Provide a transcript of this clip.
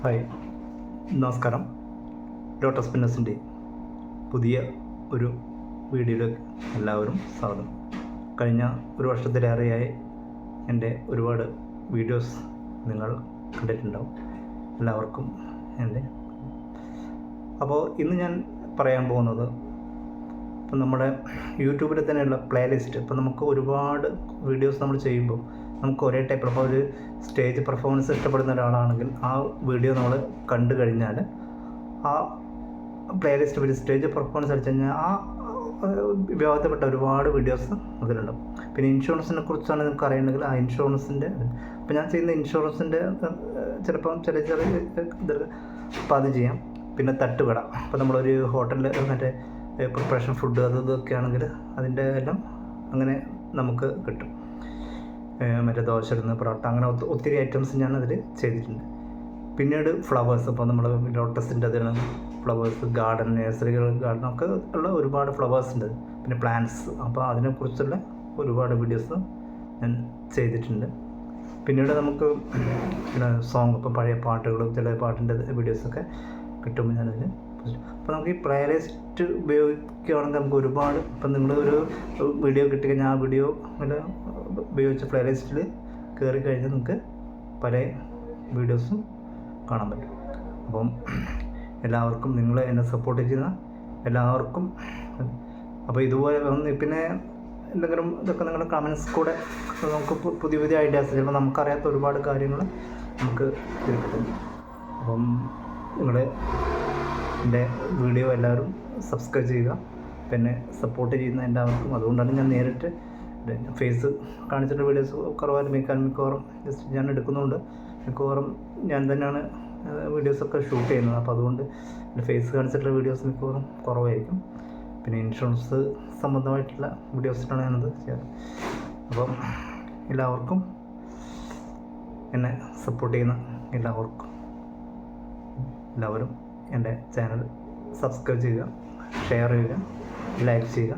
Hi, നമസ്കാരം. Lotus പിന്നസിൻ്റെ പുതിയ ഒരു വീഡിയോയിലേക്ക് എല്ലാവരും സ്വാഗതം. കഴിഞ്ഞ ഒരു വർഷത്തിലേറെയായി എൻ്റെ ഒരുപാട് വീഡിയോസ് നിങ്ങൾ കണ്ടിട്ടുണ്ടാവും. എല്ലാവർക്കും അപ്പോൾ ഇന്ന് ഞാൻ പറയാൻ പോകുന്നത് ഇപ്പം നമ്മുടെ യൂട്യൂബിൽ തന്നെയുള്ള പ്ലേലിസ്റ്റ്. ഇപ്പം നമുക്ക് ഒരുപാട് വീഡിയോസ് നമ്മൾ ചെയ്യുമ്പോൾ നമുക്ക് ഒരേ ടൈപ്പ് ഇപ്പോൾ ഒരു സ്റ്റേജ് പെർഫോമൻസ് ഇഷ്ടപ്പെടുന്ന ഒരാളാണെങ്കിൽ ആ വീഡിയോ നമ്മൾ കണ്ടു കഴിഞ്ഞാൽ ആ പ്ലേലിസ്റ്റ് ഒരു സ്റ്റേജ് പെർഫോമൻസ് അടിച്ചു കഴിഞ്ഞാൽ ആ വിഭാഗത്തിൽപ്പെട്ട ഒരുപാട് വീഡിയോസ് അതിലുണ്ടാവും. പിന്നെ ഇൻഷുറൻസിനെ കുറിച്ചാണ് നിങ്ങൾക്ക് അറിയണമെങ്കിൽ ആ ഇൻഷുറൻസിൻ്റെ ഇപ്പോൾ ഞാൻ ചെയ്യുന്ന ഇൻഷുറൻസിൻ്റെ ചിലപ്പം ചെറിയ അപ്പോൾ അത് ചെയ്യാം. പിന്നെ തട്ടുകട, അപ്പോൾ നമ്മളൊരു ഹോട്ടലിൽ മറ്റേ പ്രിപ്പറേഷൻ ഫുഡ് ഇതൊക്കെ ആണെങ്കിൽ അതിൻ്റെ എല്ലാം അങ്ങനെ നമുക്ക് കിട്ടും. മറ്റേ ദോശ ഇടുന്ന പൊറോട്ട, അങ്ങനെ ഒത്തിരി ഐറ്റംസ് ഞാൻ അതിൽ ചെയ്തിട്ടുണ്ട്. പിന്നീട് ഫ്ലവേഴ്സ്, അപ്പോൾ നമ്മൾ ലോട്ടസിൻ്റെ അതിന് ഫ്ലവേഴ്സ് ഗാർഡൻ, നഴ്സറികൾ ഗാർഡനൊക്കെ ഉള്ള ഒരുപാട് ഫ്ലവേഴ്സ് ഉണ്ട്. പിന്നെ പ്ലാന്റ്സ്, അപ്പോൾ അതിനെക്കുറിച്ചുള്ള ഒരുപാട് വീഡിയോസ് ഞാൻ ചെയ്തിട്ടുണ്ട്. പിന്നീട് നമുക്ക് പിന്നെ സോങ്, ഇപ്പോൾ പഴയ പാട്ടുകൾ, ചില പാട്ടിൻ്റെ വീഡിയോസൊക്കെ കിട്ടുമ്പോൾ ഞാനതിന്. അപ്പോൾ നമുക്ക് ഈ പ്ലേലിസ്റ്റ് ഉപയോഗിക്കുകയാണെങ്കിൽ നമുക്ക് ഒരുപാട്, ഇപ്പം നിങ്ങളൊരു വീഡിയോ കിട്ടിക്കഴിഞ്ഞാൽ ആ വീഡിയോ അങ്ങനെ ഉപയോഗിച്ച് പ്ലേലിസ്റ്റിൽ കയറി കഴിഞ്ഞാൽ നിങ്ങൾക്ക് പല വീഡിയോസും കാണാൻ പറ്റും. അപ്പം എല്ലാവർക്കും, നിങ്ങൾ എന്നെ സപ്പോർട്ട് ചെയ്യുന്ന എല്ലാവർക്കും, അപ്പോൾ ഇതുപോലെ പിന്നെ എന്തെങ്കിലും ഇതൊക്കെ നിങ്ങളുടെ കമൻസ് കൂടെ നമുക്ക് പുതിയ ഐഡിയാസ്, ചിലപ്പോൾ നമുക്കറിയാത്ത ഒരുപാട് കാര്യങ്ങൾ നമുക്ക് കിട്ടും. അപ്പം നിങ്ങൾ എൻ്റെ വീഡിയോ എല്ലാവരും സബ്സ്ക്രൈബ് ചെയ്യുക, പിന്നെ സപ്പോർട്ട് ചെയ്യുന്ന എല്ലാവർക്കും. അതുകൊണ്ടാണ് ഞാൻ നേരിട്ട് ഫേസ് കാണിച്ചിട്ട് വീഡിയോസ് കുറവായിട്ട് മിക്കവാറും ജസ്റ്റ് ഞാൻ എടുക്കുന്നുണ്ട്. മിക്കവാറും ഞാൻ തന്നെയാണ് വീഡിയോസൊക്കെ ഷൂട്ട് ചെയ്യുന്നത്. അപ്പോൾ അതുകൊണ്ട് എൻ്റെ ഫേസ് കാണിച്ചിട്ടുള്ള വീഡിയോസ് മിക്കവാറും കുറവായിരിക്കും. പിന്നെ ഇൻഷുറൻസ് സംബന്ധമായിട്ടുള്ള വീഡിയോസിലാണ് ഞാനത് ചെയ്യാറ്. അപ്പം എല്ലാവർക്കും, എന്നെ സപ്പോർട്ട് ചെയ്യുന്ന എല്ലാവരും എൻ്റെ ചാനൽ സബ്സ്ക്രൈബ് ചെയ്യുക, ഷെയർ ചെയ്യുക, ലൈക്ക് ചെയ്യുക.